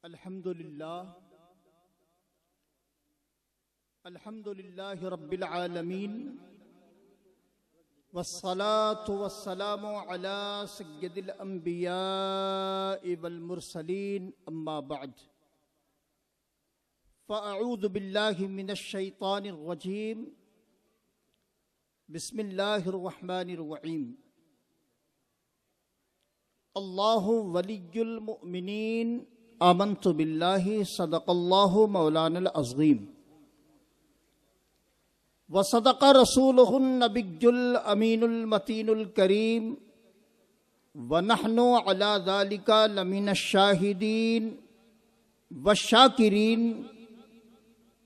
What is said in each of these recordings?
अल्हम्दुलिल्लाह रब्बिल आलमीन वस्सलातु वस्सलामु अला सय्यदिल अंबियाइ वल मुरसलीन अम्मा बअद फ़अऊज़ु बिल्लाहि मिनश शैतानिर रजीम बिस्मिल्लाहिर रहमानिर रहीम अल्लाहु वलियुल मुमिनीन आमन्तु बिल्लाहि सदक़ल्लाहु मौलानल अज़ीम व सदक़ रसूलुहुन नबियुल अमीनुल मतीनुल करीम व नहनु अला ज़ालिका लमिनश शाहिदीन व शाकिरीन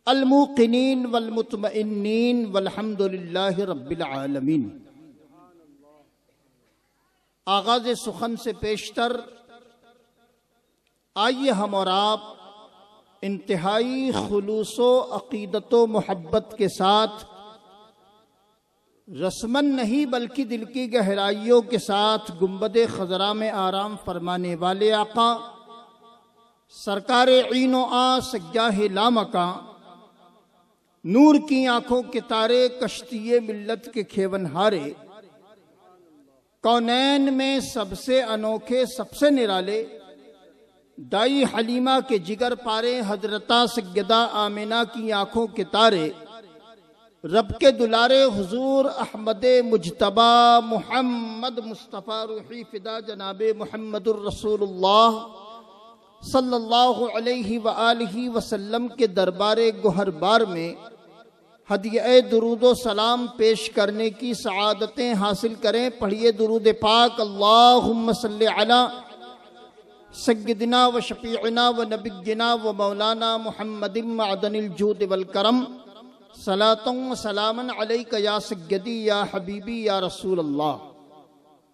अल मुक़िनीन वल मुतमइन्नीन वल्हम्दुलिल्लाहि रब्बिल आलमीन। आगाज़ सुखन से पेशतर आइए हम और आप इंतहाई खुलूसो अक़ीदतो मोहब्बत के साथ रस्मन नहीं बल्कि दिल की गहराइयों के साथ गुंबदे खजरा में आराम फरमाने वाले आका सरकारे ईनो आ सज्जाहे लामका नूर की आंखों के तारे कश्तिये मिल्लत के खेवनहारे कौनैन में सबसे अनोखे सबसे निराले दाई हलीमा के जिगर पारे हजरता सैयदा आमिना की आंखों के तारे रब के दुलारे हुजूर अहमद मुजतबा मुहम्मद मुस्तफ़ा रूही फिदा जनाबे मुहम्मदुर रसूलुल्लाह सल्लल्लाहु अलैहि व आलिहि वसल्लम के दरबारे गोहरबार में हदिया दुरूदो सलाम पेश करने की सआदतें हासिल करें। पढ़िए दुरूद पाक। अल्लाहुम्मा सल्लि अला सय्यदिना व शफीअना व नबिय्यिना व मौलाना मुहम्मदिन मअदनिल जूद वल करम सलातन व सलामन अलैका या सय्यदी या हबीबी या रसूल अल्लाह।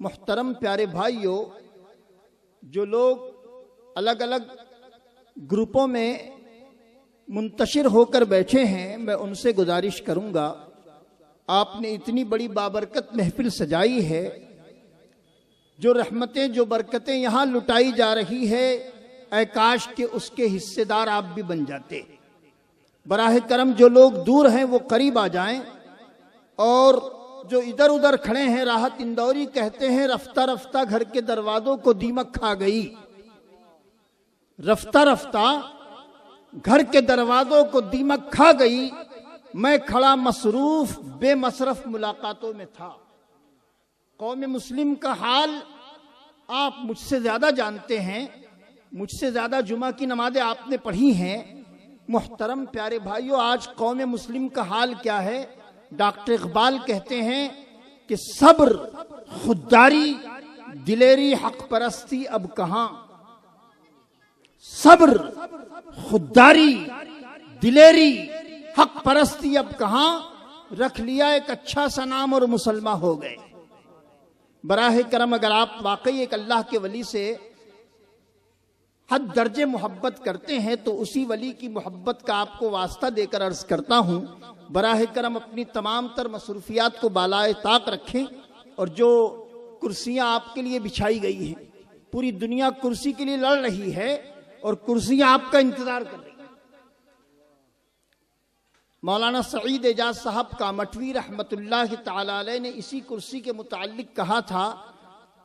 मुहतरम प्यारे भाइयों, जो लोग अलग अलग ग्रुपों में मुंतशिर होकर बैठे हैं, मैं उनसे गुजारिश करूंगा, आपने इतनी बड़ी बाबरकत महफिल सजाई है, जो रहमतें जो बरकतें यहाँ लुटाई जा रही है, ऐ काश के उसके हिस्सेदार आप भी बन जाते। बराह करम जो लोग दूर हैं वो करीब आ जाएं, और जो इधर उधर खड़े हैं, राहत इंदौरी कहते हैं रफ्ता रफ्ता घर के दरवाजों को दीमक खा गई। रफ्ता रफ्ता घर के दरवाजों को दीमक खा गई। मैं खड़ा मसरूफ बेमसरफ मुलाकातों में था। कौम मुस्लिम का हाल आप मुझसे ज्यादा जानते हैं, मुझसे ज्यादा जुमा की नमाजें आपने पढ़ी हैं। मुहतरम प्यारे भाइयों, आज कौम मुस्लिम का हाल क्या है? डॉक्टर इकबाल कहते हैं कि सब्र, खुददारी, दिलेरी, हक परस्ती अब कहां। सब्र, खुददारी, दिलेरी, हक परस्ती अब कहां। रख लिया एक अच्छा सा नाम और मुसलमान हो गए। बराह करम अगर आप वाकई एक अल्लाह के वली से हद दर्जे मोहब्बत करते हैं तो उसी वली की मोहब्बत का आपको वास्ता देकर अर्ज करता हूं, बराह करम अपनी तमाम तर मसरूफियात को बालाए ताक रखें। और जो कुर्सियां आपके लिए बिछाई गई हैं, पूरी दुनिया कुर्सी के लिए लड़ रही है और कुर्सियां आपका इंतजार कर रही हैं। मौलाना सईद एजाज साहब का मठवी रहमतुल्लाह तआला अलैह ने इसी कुर्सी के मुताल्लिक कहा था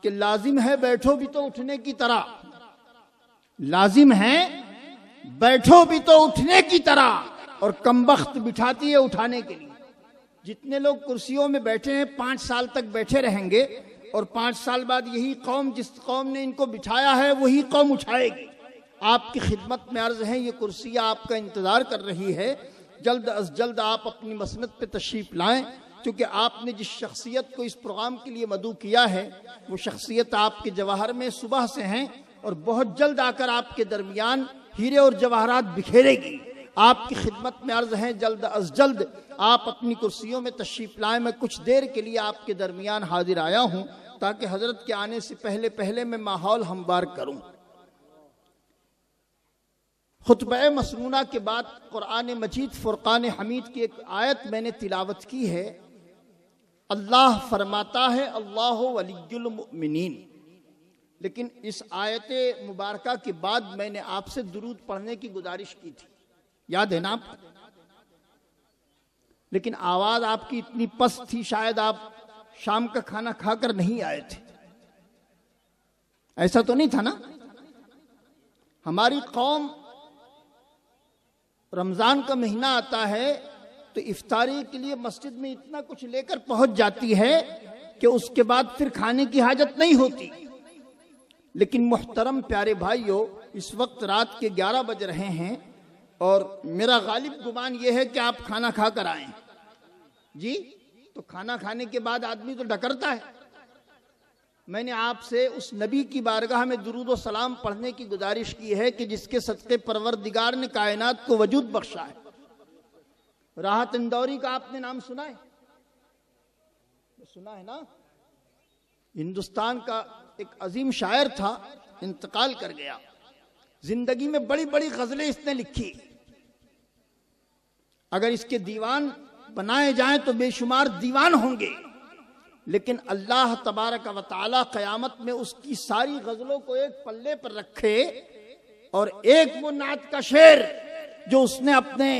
कि लाजिम है बैठो भी तो उठने की तरह, लाजिम है बैठो भी तो उठने की तरह, और कमबख्त बिठाती है उठाने के लिए। जितने लोग कुर्सियों में बैठे हैं 5 साल तक बैठे रहेंगे, और 5 साल बाद यही कौम, जिस कौम ने इनको बिठाया है, वही कौम उठाएगी। आपकी खिदमत में अर्ज है, ये कुर्सियां आपका इंतजार कर रही है। जल्द अज जल्द आप अपनी मसनद पे तशरीफ लाएं, क्योंकि आपने जिस शख्सियत को इस प्रोग्राम के लिए मदऊ किया है, वो शख्सियत आपके जवाहर में सुबह से हैं और बहुत जल्द आकर आपके दरमियान हीरे और जवाहरात बिखेरेगी। आपकी खिदमत में अर्ज है, जल्द अज जल्द आप अपनी कुर्सियों में तशरीफ लाएं। मैं कुछ देर के लिए आपके दरमियान हाजिर आया हूं, ताकि हजरत के आने से पहले पहले मैं माहौल हमवार करूं। खुतबा मसनूना के बाद कुरान मजीद फुरकान हमीद की एक आयत मैंने तिलावत की है। अल्लाह फरमाता है, अल्लाहु वलियुल मुमिनीन, लेकिन इस आयत मुबारका के बाद मैंने आपसे दुरूद पढ़ने की गुजारिश की थी, याद है ना आप? लेकिन आवाज आपकी इतनी पस्त थी, शायद आप शाम का खाना खाकर नहीं आए थे। ऐसा तो नहीं था ना? हमारी कौम रमजान का महीना आता है तो इफ्तारी के लिए मस्जिद में इतना कुछ लेकर पहुंच जाती है कि उसके बाद फिर खाने की हाजत नहीं होती। लेकिन मुहतरम प्यारे भाइयों, इस वक्त रात के 11 बज रहे हैं और मेरा गालिब गुमान यह है कि आप खाना खा कर आए जी। तो खाना खाने के बाद आदमी तो डकरता है। मैंने आपसे उस नबी की बारगाह में दुरूद व सलाम पढ़ने की गुजारिश की है कि जिसके सदक़े परवरदिगार ने कायनात को वजूद बख्शा है। राहत इंदौरी का आपने नाम सुना है? सुना है ना? हिंदुस्तान का एक अजीम शायर था, इंतकाल कर गया। जिंदगी में बड़ी बड़ी गजलें इसने लिखी। अगर इसके दीवान बनाए जाएं तो बेशुमार दीवान होंगे, लेकिन अल्लाह तबारक व तआला क़यामत में उसकी सारी गजलों को एक पल्ले पर रखे और एक वो नात का शेर जो उसने अपने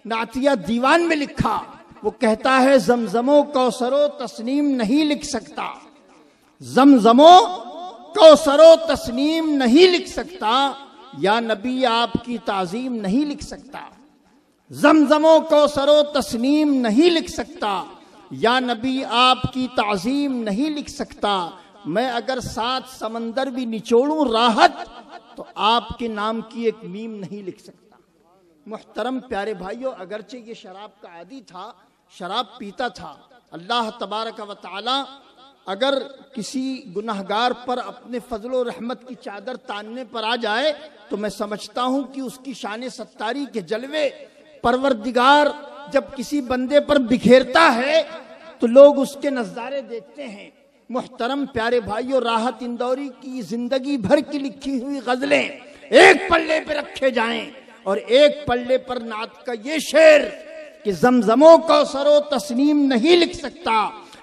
नातिया दीवान में लिखा, वो कहता है जमजमो कौसरो तस्नीम नहीं लिख सकता, जमजमो कौसरो तस्नीम नहीं लिख सकता, या नबी आपकी ताजीम नहीं लिख सकता। जमजमो कौसरो तस्नीम नहीं लिख सकता, या नबी आपकी ताजीम नहीं लिख सकता। मैं अगर 7 समंदर भी निचोड़ूं राहत, तो आपके नाम की एक मीम नहीं लिख सकता। मुहतरम प्यारे भाइयों, अगरचे ये शराब का आदी था, शराब पीता था, अल्लाह तबारक व तआला अगर किसी गुनहगार पर अपने फजलो रहमत की चादर तानने पर आ जाए तो मैं समझता हूं कि उसकी शान सत्तारी के जलवे परवरदिगार जब किसी बंदे पर बिखेरता है तो लोग उसके नजारे देखते हैं। मुहतरम प्यारे भाइयों, राहत इंदौरी की जिंदगी भर की लिखी हुई गजलें एक पल्ले पे रखे जाएं और एक पल्ले पर नात का ये शेर कि जमजमो कौसरो तस्नीम नहीं लिख सकता,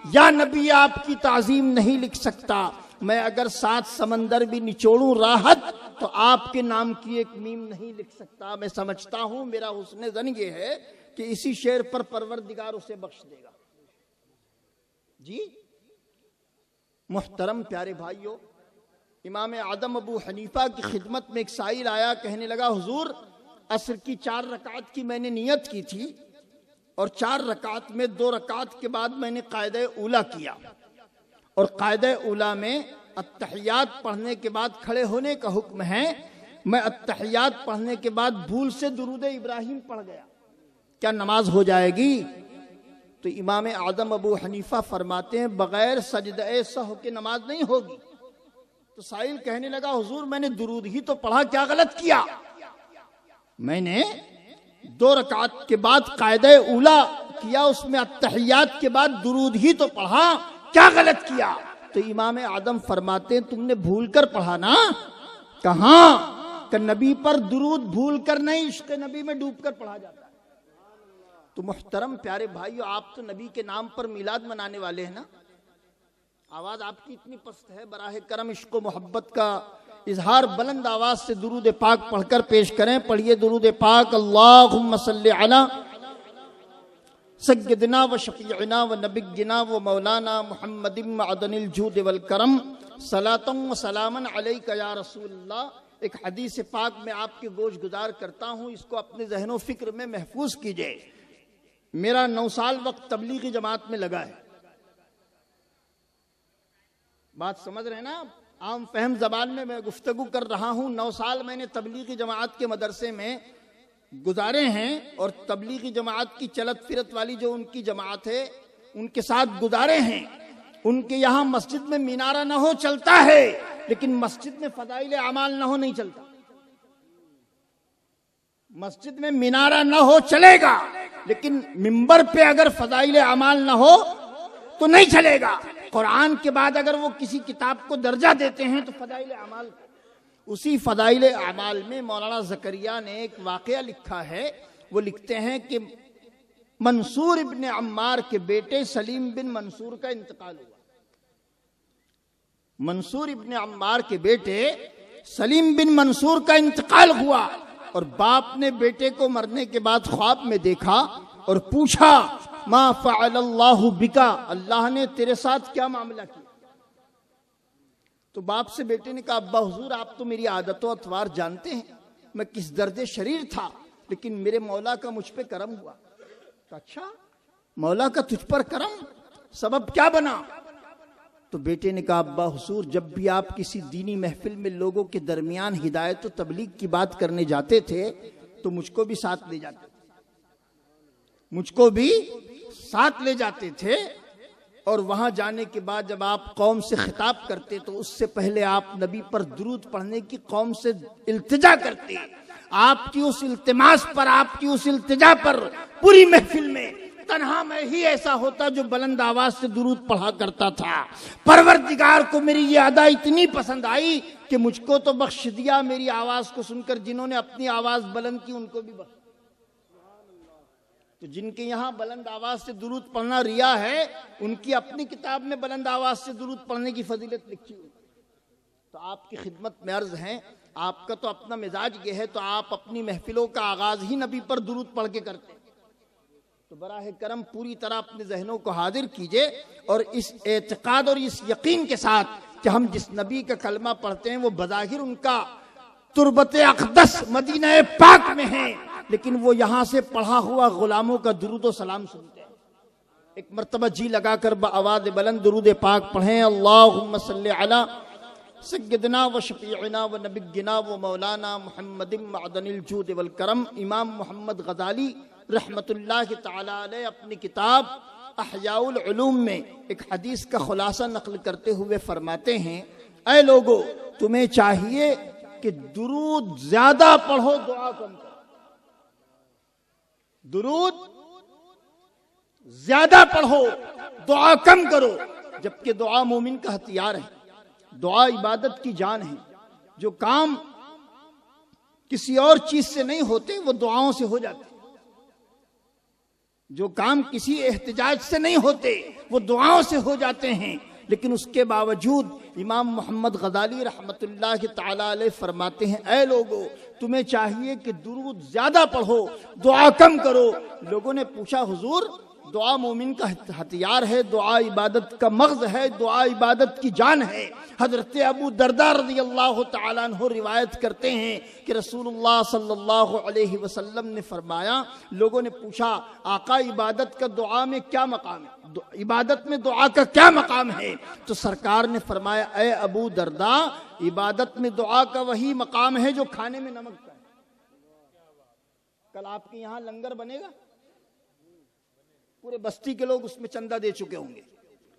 या नबी आपकी ताजीम नहीं लिख सकता। मैं अगर 7 समंदर भी निचोड़ूं राहत, तो आपके नाम की एक मीम नहीं लिख सकता। मैं समझता हूं, मेरा हुस्ने ज़न ये है कि इसी शेर पर परवरदिगार उसे बख्श देगा जी। मुहतरम प्यारे भाइयों, इमाम आदम अबू हनीफा की खिदमत में एक साइल आया, कहने लगा हुजूर असर की 4 रकात की मैंने नियत की थी और 4 रकात में 2 रकात के बाद मैंने कायदे उला किया, और कायदे उला में अत्तहियात पढ़ने के बाद खड़े होने का हुक्म है। मैं अत्तहियात पढ़ने के बाद भूल से दुरूद इब्राहिम पढ़ गया, क्या नमाज हो जाएगी? तो इमाम आदम अबू हनीफा फरमाते हैं बगैर सजदे सहव के नमाज नहीं होगी। तो साहिल कहने लगा हुजूर मैंने दुरूद ही तो पढ़ा, क्या गलत किया? मैंने 2 रकात के बाद कायदे उला किया, उसमें अत्तहियात के बाद दुरूद ही तो पढ़ा, क्या गलत किया? तो इमाम आदम फरमाते हैं तुमने भूल कर पढ़ा ना। कहां कि नबी पर दुरूद भूल कर नहीं, इश्क नबी में डूब कर पढ़ा जाता है। तो मुहतरम प्यारे भाइयों, आप तो नबी के नाम पर मिलाद मनाने वाले हैं ना। आवाज आपकी इतनी पस्त है, बराह करम इश्क मोहब्बत का इजहार बुलंद आवाज से दुरूद पाक पढ़कर पेश करें। पढ़िए दुरूद पाक। अल्लाहुम्मा सल्ली अला सय्यदना व शफीअना व नबिय्यना व मौलाना मुहम्मदिन मअदनिल जूद वल करम सलातन व सलामन अलैका या रसूलल्लाह। एक हदीस पाक में आपके गोश गुजार करता हूँ, इसको अपने जहनो फिक्र में महफूज कीजिए। मेरा 9 साल वक्त तबलीगी जमात में लगा है। बात समझ रहे हैं ना? आम फहम जबान में मैं गुफ्तगू कर रहा हूँ। 9 साल मैंने तबलीगी जमात के मदरसे में गुजारे हैं और तबलीगी जमात की चलत फिरत वाली जो उनकी जमात है उनके साथ गुजारे हैं। उनके यहाँ मस्जिद में मीनारा न हो चलता है, लेकिन मस्जिद में फदाइल अमाल न हो नहीं चलता। मस्जिद में मीनारा न हो चलेगा, लेकिन मिंबर पे अगर फदाइल अमाल न हो तो नहीं चलेगा। कुरान के बाद अगर वो किसी किताब को दर्जा देते हैं तो फदाइल अमाल। उसी फदाइल अमाल में मौलाना ज़करिया ने एक वाकया लिखा है। वो लिखते हैं कि मंसूर इब्ने अम्मार के बेटे सलीम बिन मंसूर का इंतकाल हुआ। मंसूर इब्न अम्मार के बेटे सलीम बिन मंसूर का इंतकाल हुआ और बाप ने बेटे को मरने के बाद ख्वाब में देखा और पूछा, मा फ़अलल्लाहु बिका, अल्लाह ने तेरे साथ क्या मामला किया। तो बाप से बेटे ने कहा, अब्बा हुजूर आप तो मेरी आदतों अतवार जानते हैं, मैं किस दर्दे शरीर था, लेकिन मेरे मौला का मुझ पे करम हुआ। तो अच्छा, मौला का तुझ पर करम, सबब क्या बना। तो बेटे ने कहा, अब्बा हुजूर जब भी आप किसी दीनी महफिल में लोगों के दरमियान हिदायत और तबलीग की बात करने जाते थे तो मुझको भी साथ ले जाते थे और वहां जाने के बाद जब आप कौम से खिताब करते तो उससे पहले आप नबी पर दुरूद पढ़ने की कौम से इल्तिजा करते। आपकी उस इल्तिमास पर, आपकी उस इल्तिजा पर पूरी महफिल में तन्हा में ही ऐसा होता जो बुलंद आवाज से दुरूद पढ़ा करता था। परवरदिगार को मेरी ये अदा इतनी पसंद आई कि मुझको तो बख्श दिया, मेरी आवाज को सुनकर जिन्होंने अपनी आवाज बुलंद की उनको भी बख्श। तो जिनके यहाँ बुलंद आवाज से दुरूद पढ़ना रिया है, उनकी अपनी किताब में बुलंद आवाज से दुरूद पढ़ने की फजीलत लिखी हुई। तो आपकी खिदमत में अर्ज है, आपका तो अपना मिजाज ये है, तो आप अपनी महफिलों का आगाज ही नबी पर दुरूद पढ़ के करते हैं। तो बराह करम पूरी तरह अपने जहनों को हाजिर कीजिए और इस एतकाद और इस यकीन के साथ कि हम जिस नबी का कलमा पढ़ते हैं वो बज़ाहिर उनका तुरबत अक़दस मदीना पाक में है, लेकिन वो यहाँ से पढ़ा हुआ गुलामों का दुरूद सलाम सुनते हैं। एक मर्तबा जी लगाकर आवाज़ बुलंद दुरूद पाक पढ़ें, अल्लाहुम्मा सल्ली अला सय्यदना व शफीअना व नबिय्यना व मौलाना मुहम्मदिन मअदनिल जूद वल करम। इमाम मोहम्मद गज़ाली रहमतुल्लाहि तआला अलैह अपनी किताब अहयाउल उलूम में एक हदीस का खुलासा नकल करते हुए फरमाते हैं, ऐ लोगो तुम्हें चाहिए कि दुरूद ज्यादा पढ़ो, दुआ कम करो। दुरूद ज्यादा पढ़ो, दुआ कम करो, जबकि दुआ मोमिन का हथियार है, दुआ इबादत की जान है। जो काम किसी और चीज से नहीं होते वो दुआओं से हो जाते, जो काम किसी एहतिजाज से नहीं होते वो दुआओं से हो जाते हैं। लेकिन उसके बावजूद इमाम मोहम्मद गज़ाली रहमतुल्लाहि तआला अलैह फरमाते हैं, ऐ लोगो तुम्हें चाहिए कि दुरूद ज्यादा पढ़ो, दुआ कम करो। लोगों ने पूछा, हुजूर दुआ मोमिन का हथियार है, दुआ इबादत का मग़ज़ है, दुआ इबादत की जान है। हजरत अबू दरदा रज़ियल्लाहु तआला अन्हु रिवायत करते हैं कि रसूलुल्लाह सल्लल्लाहु अलैहि वसल्लम ने फरमाया, लोगों ने पूछा आका इबादत का दुआ में क्या मकाम है, इबादत में दुआ का क्या मकाम है। तो सरकार ने फरमाया, ऐ अबू दरदा इबादत में दुआ का वही मकाम है जो खाने में नमक का है। कल आपके यहाँ लंगर बनेगा, पूरे बस्ती के लोग उसमें चंदा दे चुके होंगे,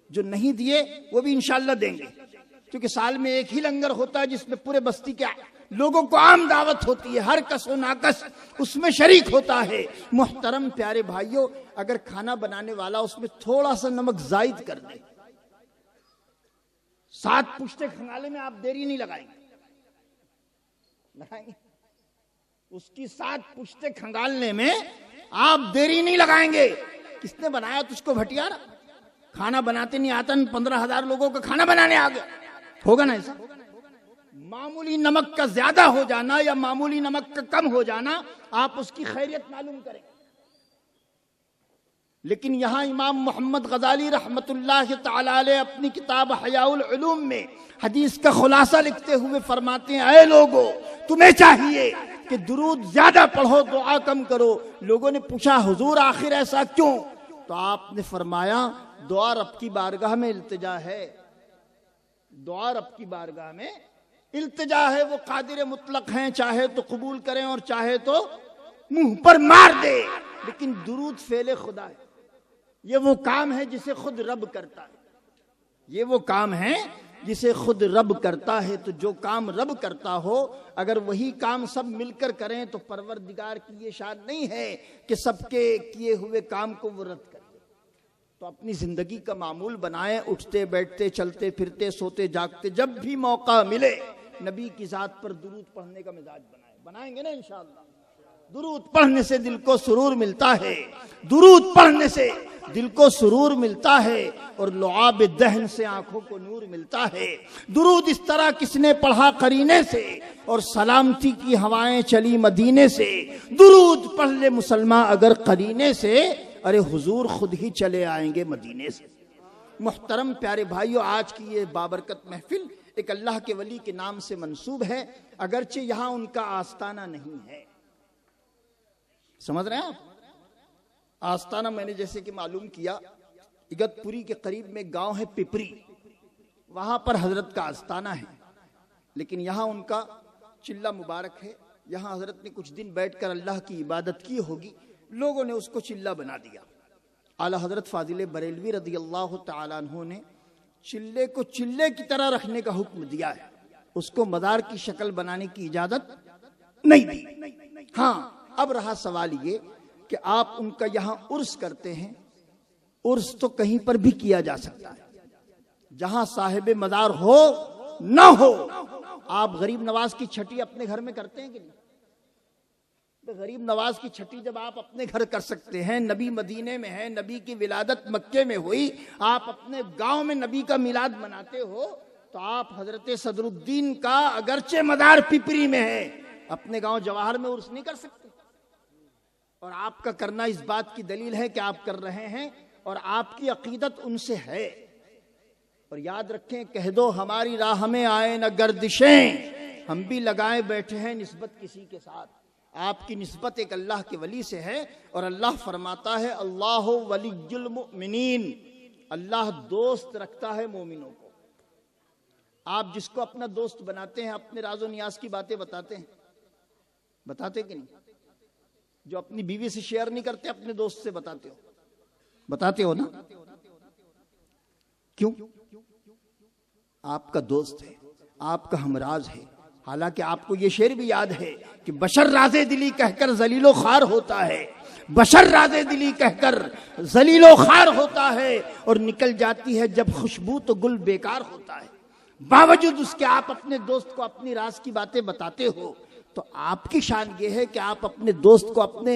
जो नहीं दिए वो भी इंशाल्लाह देंगे, क्योंकि साल में एक ही लंगर होता है जिसमें पूरे बस्ती के लोगों को आम दावत होती है, हर कस व नाकस उसमें शरीक होता है। मुहतरम प्यारे भाइयों, अगर खाना बनाने वाला उसमें थोड़ा सा नमक जायद कर दे, 7 पुश्ते खंगाले में आप देरी नहीं लगाएंगे, उसकी 7 पुश्ते खंगालने में आप देरी नहीं लगाएंगे। किसने बनाया तुझको भटियारा, खाना बनाते नहीं आता, 15,000 लोगों का खाना बनाने आ गया, होगा ना ऐसा। मामूली नमक का ज्यादा हो जाना या मामूली नमक का कम हो जाना आप उसकी खैरियत मालूम करें। लेकिन यहां इमाम मोहम्मद गज़ाली रहमतुल्लाहि तआला अलैह अपनी किताब हयाउल उलूम में हदीस का खुलासा लिखते हुए फरमाते हैं, ऐ लोगो तुम्हें चाहिए कि दुरूद ज्यादा पढ़ो, दुआ कम करो। लोगों ने पूछा, हुजूर आखिर ऐसा क्यों। तो आपने फरमाया, दुआ रब की बारगाह में इल्तिजा है, दुआ रब की बारगाह में इल्तिजा है। वो कादिर मुतलक हैं, चाहे तो कबूल करें और चाहे तो मुंह पर मार दे। लेकिन दुरूद फेले खुदा है, ये वो काम है जिसे खुद रब करता है, ये वो काम है जिसे खुद रब करता है। तो जो काम रब करता हो, अगर वही काम सब मिलकर करें तो परवरदिगार की ये शान नहीं है कि सबके किए हुए काम को वो रद्द करे। तो अपनी जिंदगी का मामूल बनाएं, उठते बैठते चलते फिरते सोते जागते जब भी मौका मिले नबी की जात पर दुरूद पढ़ने का मिजाज बनाएंगे ना इंशाअल्लाह। दुरूद पढ़ने से दिल को सुरूर मिलता है, दुरूद पढ़ने से दिल को सुरूर मिलता है और लुआब दहन से आंखों को नूर मिलता है। दुरूद इस तरह किसने पढ़ा करीने से और सलामती की हवाएं चली मदीने से। दुरूद पढ़ ले मुसलमान अगर करीने से, अरे हुजूर खुद ही चले आएंगे मदीने से। मुहतरम प्यारे भाइयों, आज की ये बाबरकत महफिल एक अल्लाह के वली के नाम से मंसूब है, अगरचे यहां उनका आस्ताना नहीं है। समझ रहे हैं आप? आस्ताना मैंने जैसे कि मालूम किया, इगतपुरी के करीब में गांव है पिपरी, वहां पर हजरत का आस्ताना है, लेकिन यहां उनका चिल्ला मुबारक है। यहां हजरत ने कुछ दिन बैठकर अल्लाह की इबादत की होगी, लोगों ने उसको चिल्ला बना दिया। आला हजरत फाजिल बरेलवी रदी अल्लाह तआला अन्हु ने चिल्ले को चिल्ले की तरह रखने का हुक्म दिया है, उसको मजार की शक्ल बनाने की इजाजत नहीं दी। हाँ, अब रहा सवाल ये कि आप उनका यहां उर्स करते हैं। उर्स तो कहीं पर भी किया जा सकता है, जहां साहिब मजार हो ना हो। आप गरीब नवाज की छठी अपने घर में करते हैं कि नहीं? तो गरीब नवाज की छठी जब आप अपने घर कर सकते हैं, नबी मदीने में है, नबी की विलादत मक्के में हुई, आप अपने गांव में नबी का मिलाद मनाते हो, तो आप हजरत सदरुद्दीन का अगरचे मदार पिपरी में है, अपने गांव जवाहर में उर्स नहीं कर सकते। और आपका करना इस बात की दलील है कि आप कर रहे हैं और आपकी अकीदत उनसे है। और याद रखें, कह दो हमारी राह में आए न गर्दिशें, हम भी लगाए बैठे हैं निस्बत किसी के साथ। आपकी निस्बत एक अल्लाह के वली से है और अल्लाह फरमाता है अल्लाह वलियुल मुमिनीन, अल्लाह दोस्त रखता है मोमिनों को। आप जिसको अपना दोस्त बनाते हैं, अपने राजो नियाज की बातें बताते हैं, बताते कि नहीं? जो अपनी बीवी से शेयर नहीं करते, अपने दोस्त से बताते हो ना? क्यों? आपका दोस्त है, आपका हमराज है। हालांकि आपको ये शेर भी याद है कि बशर राजे दिली कहकर जलीलो खार होता है, बशर राजे दिली कहकर जलीलो खार होता है, और निकल जाती है जब खुशबू तो गुल बेकार होता है। बावजूद उसके आप अपने दोस्त को अपनी राज की बातें बताते हो, तो आपकी शान ये है कि आप अपने दोस्त को अपने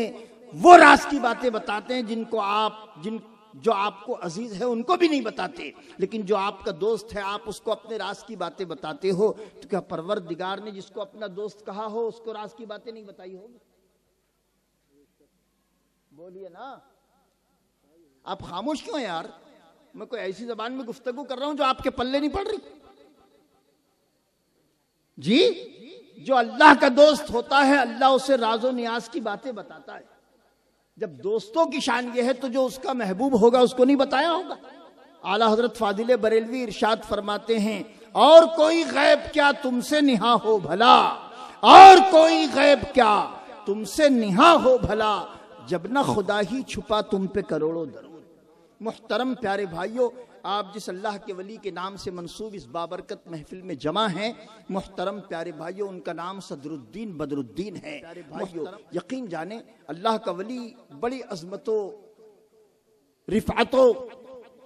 वो राज की बातें बताते हैं जो आपको अजीज है, उनको भी नहीं बताते। लेकिन जो आपका दोस्त है, आप उसको अपने राज की बातें बताते हो। तो क्या परवरदिगार ने जिसको अपना दोस्त कहा हो, उसको राज की बातें नहीं बताई होगी? बोलिए ना, आप खामोश क्यों हैं यार? मैं कोई ऐसी जबान में गुफ्तगू कर रहा हूं जो आपके पल्ले नहीं पड़ रही जी। जो अल्लाह का दोस्त होता है, अल्लाह उसे राजो नियाज की बातें बताता है। जब दोस्तों की शान ये है, तो जो उसका महबूब होगा उसको नहीं बताया होगा? आला हजरत फादिल बरेलवी इरशाद फरमाते हैं, और कोई गैब क्या तुमसे निहा हो भला, और कोई गैब क्या तुमसे निहा हो भला, जब ना खुदा ही छुपा तुम पे करोड़ों दरूद। मुहतरम प्यारे भाइयों, आप जिस अल्लाह के वली के नाम से मंसूब इस बाबरकत महफिल में जमा हैं, मुहतरम प्यारे भाइयों, उनका नाम सदरुद्दीन बदरुद्दीन है। प्यारे भाइयों, यकीन जाने अल्लाह का वली बड़ी अजमतों रिफातों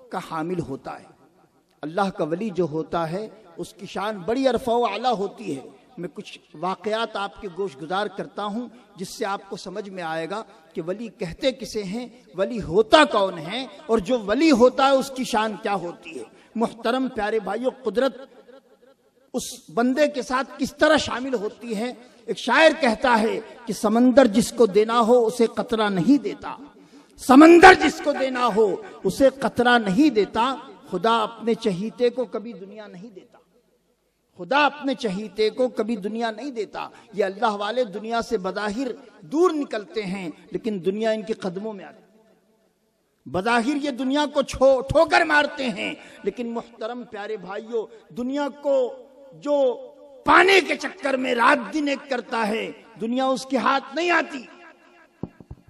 का हामिल होता है। अल्लाह का वली जो होता है, उसकी शान बड़ी अरफा व आला होती है। मैं कुछ वाक़यात आपके गोश गुजार करता हूँ, जिससे आपको समझ में आएगा कि वली कहते किसे हैं, वली होता कौन है, और जो वली होता है उसकी शान क्या होती है। मुहतरम प्यारे भाइयों, कुदरत उस बंदे के साथ किस तरह शामिल होती है। एक शायर कहता है कि समंदर जिसको देना हो उसे कतरा नहीं देता, समंदर जिसको देना हो उसे कतरा नहीं देता, खुदा अपने चहीते को कभी दुनिया नहीं देता, खुदा अपने चहीते को कभी दुनिया नहीं देता। ये अल्लाह वाले दुनिया से बज़ाहिर दूर निकलते हैं, लेकिन दुनिया इनके कदमों में आती है। बज़ाहिर ये दुनिया को ठोकर मारते हैं, लेकिन मुहतरम प्यारे भाइयों, दुनिया को जो पाने के चक्कर में रात दिन एक करता है, दुनिया उसके हाथ नहीं आती।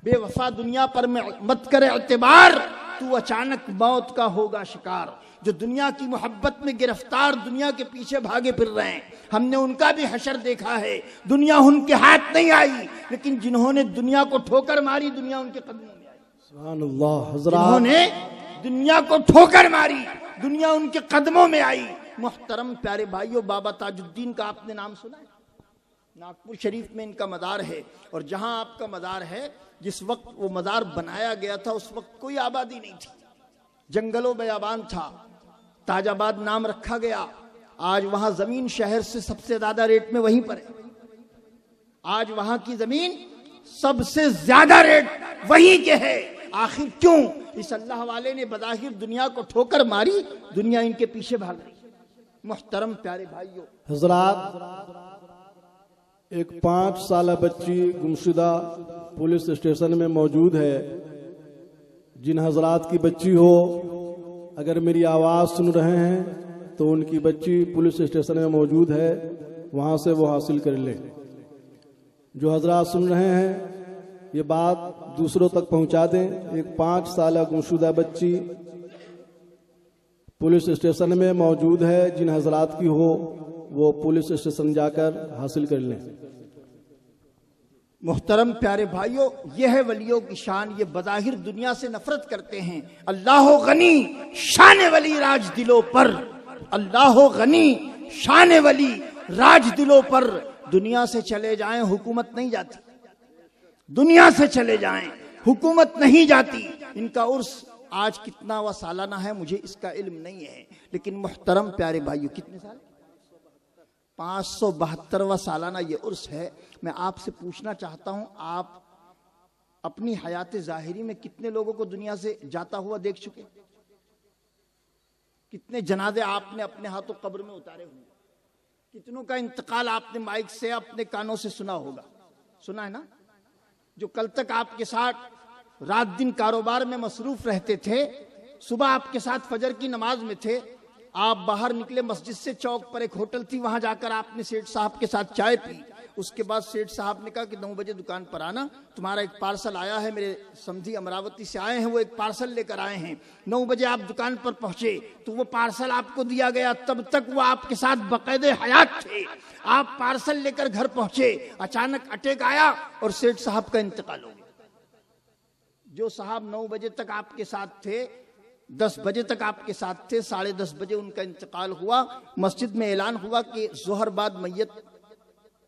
बेवफा दुनिया पर मत करे एतबार, तू अचानक मौत का होगा शिकार। जो दुनिया की मोहब्बत में गिरफ्तार दुनिया के पीछे भागे फिर रहे हैं, हमने उनका भी हशर देखा है। दुनिया उनके हाथ नहीं आई, लेकिन जिन्होंने दुनिया को ठोकर मारी, दुनिया उनके कदमों में आई। सुभान अल्लाह। जिन्होंने दुनिया को ठोकर मारी, दुनिया उनके कदमों में आई। मुहतरम प्यारे भाइयों, बाबा ताजुद्दीन का आपने नाम सुना है? नागपुर शरीफ में इनका मज़ार है। और जहां आपका मज़ार है, जिस वक्त वो मज़ार बनाया गया था उस वक्त कोई आबादी नहीं थी, जंगलों बयाबान था, ताजाबाद नाम रखा गया। आज वहां जमीन शहर से सबसे ज्यादा रेट में वहीं पर है। आज वहां की जमीन सबसे ज्यादा रेट वहीं के है। आखिर क्यों? इस अल्लाह वाले ने बज़ाहिर दुनिया को ठोकर मारी, दुनिया इनके पीछे भाग रही। मुहतरम प्यारे भाइयों, हजरात, एक 5 साल बच्ची गुमशुदा पुलिस स्टेशन में मौजूद है। जिन हजरात की बच्ची हो, अगर मेरी आवाज़ सुन रहे हैं तो उनकी बच्ची पुलिस स्टेशन में मौजूद है, वहाँ से वो हासिल कर लें। जो हजरात सुन रहे हैं ये बात दूसरों तक पहुँचा दें। एक 5 साल गुमशुदा बच्ची पुलिस स्टेशन में मौजूद है। जिन हजरात की हो वो पुलिस स्टेशन जाकर हासिल कर लें। मुहतरम प्यारे भाइयों, यह है वलियों की शान। ये बज़ाहिर दुनिया से नफरत करते हैं। अल्लाह गनी शान वली राज दिलों पर, अल्लाह गनी शान वली राज दिलों पर। दुनिया से चले जाएं हुकूमत नहीं जाती, दुनिया से चले जाएं हुकूमत नहीं जाती। इनका उर्स आज कितना वा सालाना है मुझे इसका इल्म नहीं है, लेकिन मुहतरम प्यारे भाइयों, कितने साल? 572वां सालाना ये उर्स है। मैं आपसे पूछना चाहता हूं, आप अपनी हयात ज़ाहिरी में कितने लोगों को दुनिया से जाता हुआ देख चुके? कितने जनाजे आपने अपने हाथों कब्र में उतारे हुए? कितनों का इंतकाल आपने माइक से अपने कानों से सुना होगा? सुना है ना? जो कल तक आपके साथ रात दिन कारोबार में मसरूफ रहते थे, सुबह आपके साथ फजर की नमाज में थे, आप बाहर निकले मस्जिद से, चौक पर एक होटल थी, वहां जाकर आपने सेठ साहब के साथ चाय पी। उसके बाद सेठ साहब ने कहा कि 9 बजे दुकान पर आना, तुम्हारा एक पार्सल आया है, मेरे समधी अमरावती से आए हैं, वो एक पार्सल लेकर आए हैं। 9 बजे आप दुकान पर पहुंचे तो वो पार्सल आपको दिया गया। तब तक वो आपके साथ बकायदे हयात थे। आप पार्सल लेकर घर पहुंचे, अचानक अटैक आया और सेठ साहब का इंतकाल हो गया। जो साहब 9 बजे तक आपके साथ थे, 10 बजे तक आपके साथ थे, 10:30 बजे उनका इंतकाल हुआ। मस्जिद में ऐलान हुआ कि जोहर बाद मैयत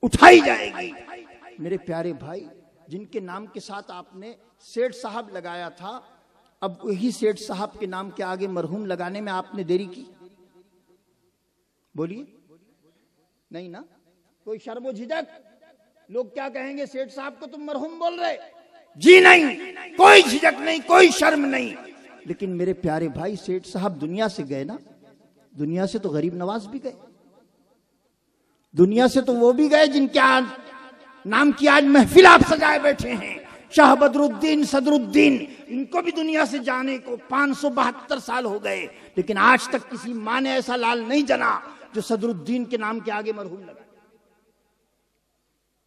उठाई जाएगी। मेरे प्यारे भाई, जिनके नाम के साथ आपने सेठ साहब लगाया था, अब वही सेठ साहब के नाम के आगे मरहूम लगाने में आपने देरी की। बोलिए, नहीं ना? कोई शर्म झिझक? लोग क्या कहेंगे, सेठ साहब को तुम मरहूम बोल रहे? जी नहीं, कोई झिझक नहीं, कोई शर्म नहीं। लेकिन मेरे प्यारे भाई, सेठ साहब दुनिया से गए ना, दुनिया से तो गरीब नवाज भी गए, दुनिया से तो वो भी गए जिनके नाम की आज महफिल आप सजाए बैठे हैं। शाह बदरुद्दीन, सदरुद्दीन, इनको भी दुनिया से जाने को 572 साल हो गए, लेकिन आज तक किसी माँ ने ऐसा लाल नहीं जना जो सदरुद्दीन के नाम के आगे मरहूम लगा।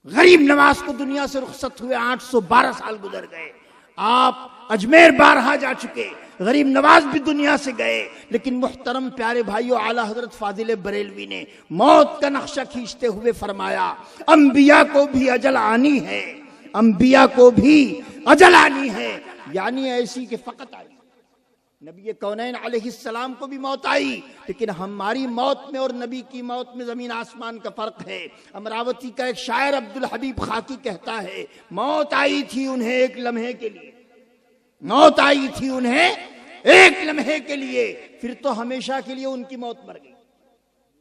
गरीब नवाज को दुनिया से रुखसत हुए 812 साल गुजर गए। आप अजमेर बारहा जा चुके, गरीब नवाज भी दुनिया से गए, लेकिन मुहतरम प्यारे भाइयों, आला हजरत फाजिल बरेलवी ने मौत का नक्शा खींचते हुए फरमाया, अंबिया को भी अजल आनी है, अंबिया को भी अजल आनी है। यानी ऐसी कि फकत आई, नबी कौनैन अलैहिस्सलाम को भी मौत आई, लेकिन हमारी मौत में और नबी की मौत में जमीन आसमान का फर्क है। अमरावती का एक शायर अब्दुल हबीब खाकी कहता है, मौत आई थी उन्हें एक लम्हे के लिए, मौत आई थी उन्हें एक लम्हे के लिए, फिर तो हमेशा के लिए उनकी मौत मर गई।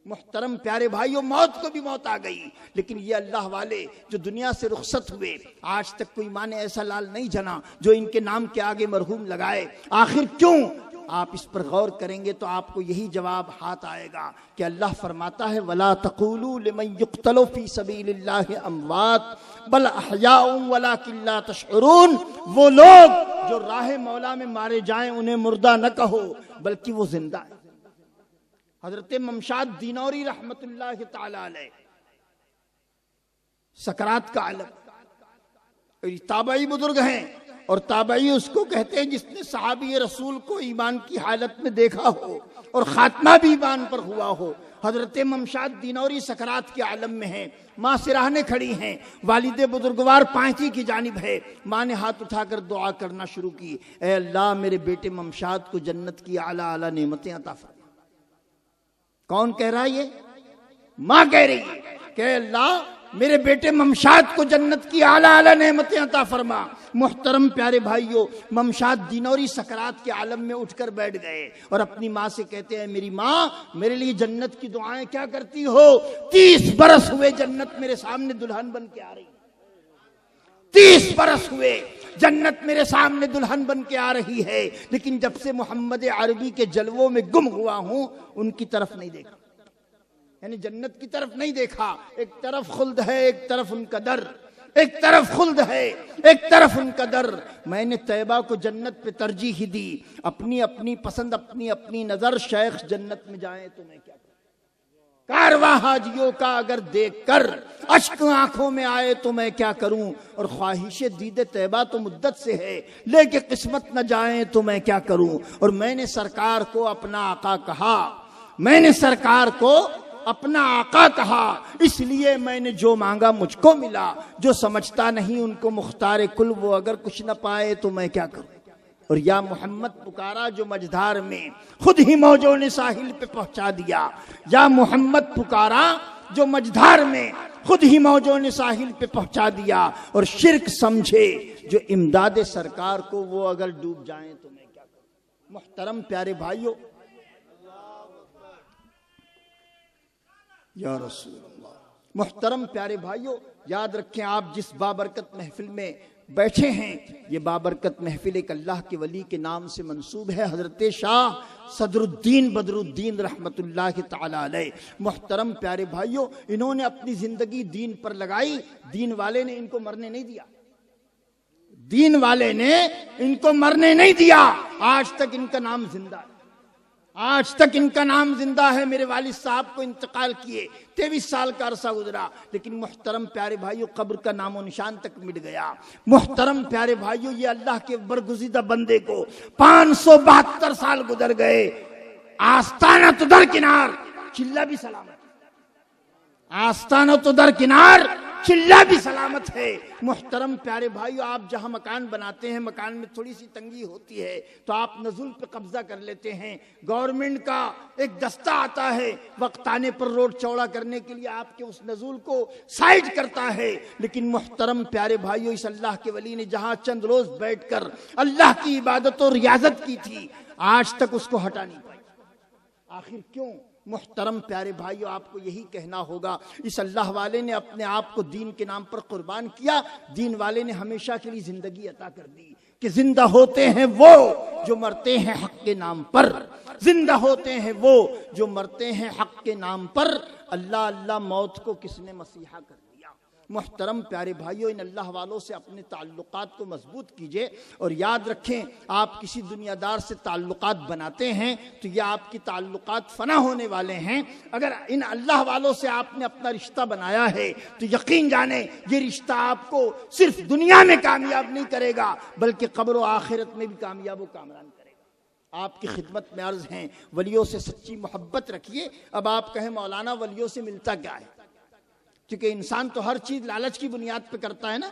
मुहतरम प्यारे भाइयों, मौत को भी मौत आ गई, लेकिन ये अल्लाह वाले जो दुनिया से रुखसत हुए, आज तक कोई माँ ने ऐसा लाल नहीं जना जो इनके नाम के आगे मरहूम लगाए। आखिर क्यों? आप इस पर गौर करेंगे तो आपको यही जवाब हाथ आएगा कि अल्लाह फरमाता है, वला तक़ूलू लिमन युक़्तलू फी सबीलिल्लाहि अमवात बल अहयाउन वलाकिन ला तशउरून। वो लोग जो राह मौला में मारे जाएं उन्हें मुर्दा न कहो, बल्कि वो जिंदा है। हजरत ममशाद दीनौरी रहमतुल्लाह ताला अलैह, सकरात का आलम, ताबई बुजुर्ग हैं, और ताबई उसको कहते हैं जिसने सहाबी रसूल को ईमान की हालत में देखा हो और खात्मा भी ईमान पर हुआ हो। हजरत ममशाद दीनौरी सकरात के आलम में हैं, माँ सिराहने खड़ी हैं, वालिदे बुजुर्गवार पांती की जानिब है। माँ ने हाथ उठाकर दुआ करना शुरू की, ऐ अल्लाह मेरे बेटे ममशाद को जन्नत की आला आला नेमतें अता फरमा। कौन कह रहा है ये? माँ कह रही है कि अल्लाह मेरे बेटे ममशाद को जन्नत की आला आला नेमतें अता फरमा। मुहतरम प्यारे भाइयों, ममशाद दिनौरी सकरात के आलम में उठकर बैठ गए और अपनी माँ से कहते हैं, मेरी माँ मेरे लिए जन्नत की दुआएं क्या करती हो? 30 बरस हुए जन्नत मेरे सामने दुल्हन बन के आ रही, 30 बरस हुए जन्नत मेरे सामने दुल्हन बन के आ रही है, लेकिन जब से मोहम्मद अरबी के जलवों में गुम हुआ हूं उनकी तरफ नहीं देखा, यानी जन्नत की तरफ नहीं देखा। एक तरफ खुल्द है, एक तरफ उनका दर, एक तरफ खुल्द है, एक तरफ उनका दर। मैंने तैयबा को जन्नत पे तरजीह ही दी, अपनी अपनी पसंद, अपनी अपनी नजर। शेख जन्नत में जाए तो मैं क्या करूं? कारवां हाजियों का अगर देखकर अश्क आंखों में आए तो मैं क्या करूं? और ख्वाहिशे दीदे तैयबा तो मुद्दत से है, लेके किस्मत न जाए तो मैं क्या करूं? और मैंने सरकार को अपना आका कहा, मैंने सरकार को अपना आका कहा, इसलिए मैंने जो मांगा मुझको मिला। जो समझता नहीं उनको मुख्तार कुल, वो अगर कुछ न पाए तो मैं क्या करूं? और या मोहम्मद पुकारा जो मझधार में, खुद ही मौजों ने साहिल पे पहुंचा दिया। या मोहम्मद पुकारा जो मझधार में, खुद ही मौजों ने साहिल पे पहुंचा दिया। और शिर्क समझे जो इमदाद सरकार को, वो अगर डूब जाएं तो मैं क्या करूं? मुहतरम प्यारे भाइयों, या रसूल अल्लाह, मुहतरम प्यारे भाइयों, याद रखें आप जिस बाबरकत महफिल में बैठे हैं, ये बाबरकत महफिल एक अल्लाह के वली के नाम से मंसूब है, हजरत शाह सदरुद्दीन बदरुद्दीन रहमतुल्लाह तआला अलैह। मुहतरम प्यारे भाइयों, इन्होंने अपनी जिंदगी दीन पर लगाई, दीन वाले ने इनको मरने नहीं दिया, दीन वाले ने इनको मरने नहीं दिया। आज तक इनका नाम जिंदा है, आज तक इनका नाम जिंदा है। मेरे वालिद साहब को इंतकाल किए 23 साल का अरसा गुजरा, लेकिन मुहतरम प्यारे भाइयों कब्र का नामो निशान तक मिट गया। मुहतरम प्यारे भाइयों, ये अल्लाह के बरगुज़ीदा बंदे को 572 साल गुजर गए, आस्ताना तो दरकिनार, चिल्ला भी सलामत, आस्ताना तो दरकिनार, चिल्ला भी सलामत है। मुहतरम प्यारे भाइयों, आप जहां मकान बनाते हैं, मकान में थोड़ी सी तंगी होती है तो आप नजुल पे कब्जा कर लेते हैं। गवर्नमेंट का एक दस्ता आता है, वक्त आने पर रोड चौड़ा करने के लिए आपके उस नजुल को साइड करता है। लेकिन मुहतरम प्यारे भाइयों, इस अल्लाह के वली ने जहां चंद रोज बैठकर अल्लाह की इबादत और रियाजत की थी, आज तक उसको हटा नहीं पाई। आखिर क्यों? मुहतरम प्यारे भाइयों, आपको यही कहना होगा, इस अल्लाह वाले ने अपने आप को दीन के नाम पर कुर्बान किया। दीन वाले ने हमेशा के लिए जिंदगी अता कर दी कि जिंदा होते हैं वो जो मरते हैं हक के नाम पर, जिंदा होते हैं वो जो मरते हैं हक के नाम पर। अल्लाह अल्लाह मौत को किसने मसीहा कर दिया? मुहतरम प्यारे भाइयों, इन अल्लाह वालों से अपने ताल्लुकात को मजबूत कीजिए। और याद रखें, आप किसी दुनियादार से ताल्लुकात बनाते हैं तो ये आपकी ताल्लुकात फना होने वाले हैं। अगर इन अल्लाह वालों से आपने अपना रिश्ता बनाया है तो यकीन जाने ये रिश्ता आपको सिर्फ दुनिया में कामयाब नहीं करेगा, बल्कि कब्र व आखिरत में भी कामयाब व कामरान करेगा। आपकी खिदमत में अर्ज हैं, वलियों से सच्ची मोहब्बत रखिए। अब आप कहें मौलाना वलियों से मिलता क्या है? क्योंकि इंसान तो हर चीज लालच की बुनियाद पे करता है ना।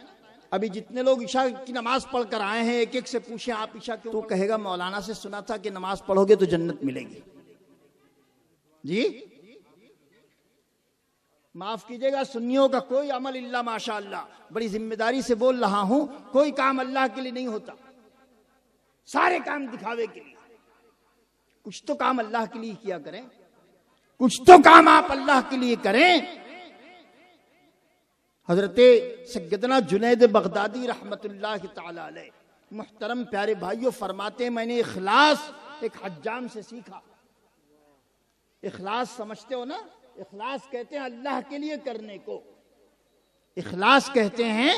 अभी जितने लोग ईशा की नमाज पढ़ कर आए हैं, एक एक से पूछे आप ईशा क्यों, तो कहेगा मौलाना से सुना था कि नमाज पढ़ोगे तो जन्नत मिलेगी। जी माफ कीजिएगा, सुन्नियों का कोई अमल इल्ला माशाअल्लाह, बड़ी जिम्मेदारी से बोल रहा हूं, कोई काम अल्लाह के लिए नहीं होता, सारे काम दिखावे के लिए। कुछ तो काम अल्लाह के लिए किया करें, कुछ तो काम आप अल्लाह के लिए करें। हजरत सैयदना जुनैद बगदादी रहमतुल्लाह तआला अलैह, मुहतरम प्यारे भाइयों, फरमाते हैं, मैंने इखलास एक हज्जाम से सीखा। इखलास समझते हो ना? इखलास कहते हैं अल्लाह के लिए करने को, इखलास कहते हैं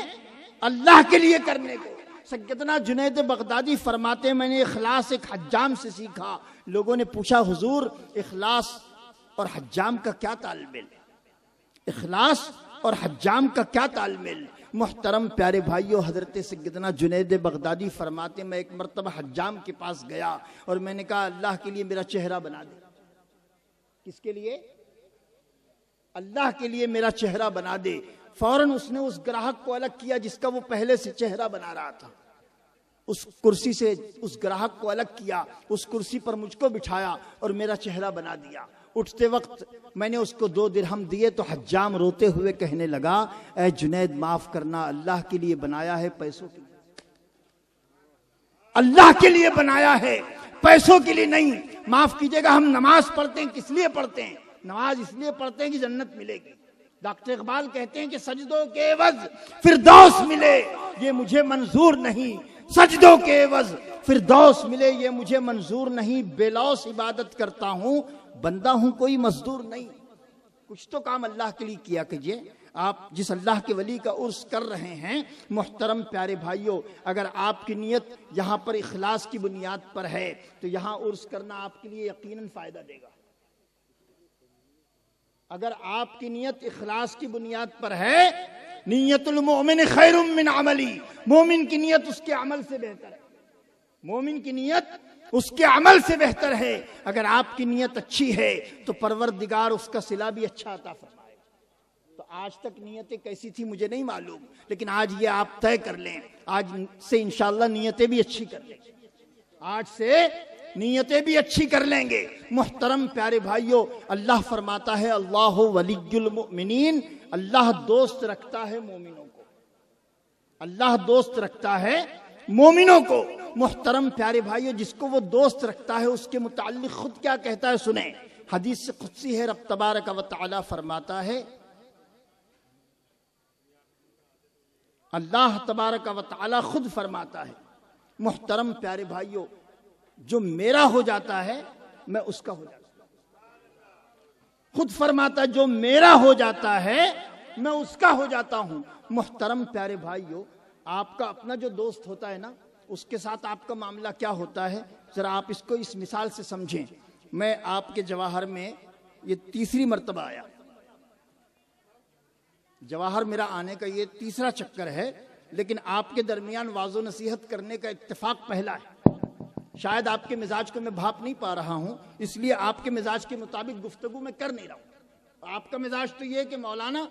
अल्लाह के लिए करने को। सैयदना जुनैद बगदादी फरमाते हैं, मैंने इखलास एक हज्जाम से सीखा। लोगों ने पूछा, हुजूर इखलास और हज्जाम का क्या तालमेल? इखलास और हज्जाम का क्या तालमेल? मुहतरम प्यारे भाइयों, हजरत सैयदना जुनैद बगदादी फरमाते, मैं एक मरतबा हज्जाम के पास गया और मैंने कहा, अल्लाह के लिए मेरा चेहरा बना दे। किसके लिए? अल्लाह के लिए मेरा चेहरा बना दे। फौरन उसने उस ग्राहक को अलग किया जिसका वो पहले से चेहरा बना रहा था, उस कुर्सी से उस ग्राहक को अलग किया, उस कुर्सी पर मुझको बिठाया और मेरा चेहरा बना दिया। उठते वक्त मैंने उसको 2 दिरहम दिए तो हज्जाम रोते हुए कहने लगा, ऐ जुनैद माफ करना, अल्लाह के लिए बनाया है, पैसों के लिए, अल्लाह के लिए बनाया है, पैसों के लिए नहीं। माफ कीजिएगा, हम नमाज पढ़ते हैं किस लिए पढ़ते हैं? नमाज इसलिए पढ़ते हैं कि जन्नत मिलेगी। डॉक्टर इकबाल कहते हैं कि सजदों के एवज फिरदौस मिले ये मुझे मंजूर नहीं, सजदों के एवज फिरदौस मिले ये मुझे मंजूर नहीं, बेलौस इबादत करता हूं, बंदा हूं कोई मजदूर नहीं। कुछ तो काम अल्लाह के लिए किया कीजिए। आप जिस अल्लाह के वली का उर्स कर रहे हैं, मोहतरम प्यारे भाइयों, अगर आपकी नीयत यहां पर इखलास की बुनियाद पर है तो यहां उर्स करना आपके लिए यकीनन फायदा देगा। अगर आपकी नीयत इखलास की बुनियाद पर है, नीयतुल मोमिन खैरुम मिन अमली, मोमिन की नीयत उसके अमल से बेहतर है, मोमिन की नीयत उसके अमल से बेहतर है। अगर आपकी नीयत अच्छी है तो परवरदिगार उसका सिला भी अच्छा अता फरमाएगा। तो आज तक नीयतें कैसी थी मुझे नहीं मालूम, लेकिन आज ये आप तय कर लें, आज से इंशाअल्लाह नीयतें भी अच्छी कर लेंगे, आज से नीयतें भी अच्छी कर लेंगे। मुहतरम प्यारे भाइयों, अल्लाह फरमाता है अल्लाहु वलियुल मुमिनीन, अल्लाह दोस्त रखता है मोमिनों को, अल्लाह दोस्त रखता है मोमिनों को। मुहतरम प्यारे भाइयों, जिसको वो दोस्त रखता है उसके मुताल्लिक खुद क्या कहता है सुने, हदीस से कुदसी है, रब तबारक व तआला फरमाता है, अल्लाह तबारक व तआला खुद फरमाता है, मुहतरम प्यारे भाइयों, जो मेरा हो जाता है मैं उसका हो जाता हूं। खुद फरमाता है जो मेरा हो जाता है मैं उसका हो जाता हूं। मुहतरम प्यारे भाइयों, आपका अपना जो दोस्त होता है ना, उसके साथ आपका मामला क्या होता है, जरा आप इसको इस मिसाल से समझें। मैं आपके जवाहर में ये 3री मर्तबा आया, जवाहर मेरा आने का ये 3रा चक्कर है, लेकिन आपके दरमियान वाज़ो नसीहत करने का इत्तेफाक पहला है। शायद आपके मिजाज को मैं भाप नहीं पा रहा हूं, इसलिए आपके मिजाज के मुताबिक गुफ्तगू मैं कर नहीं रहा हूं। आपका मिजाज तो ये कि मौलाना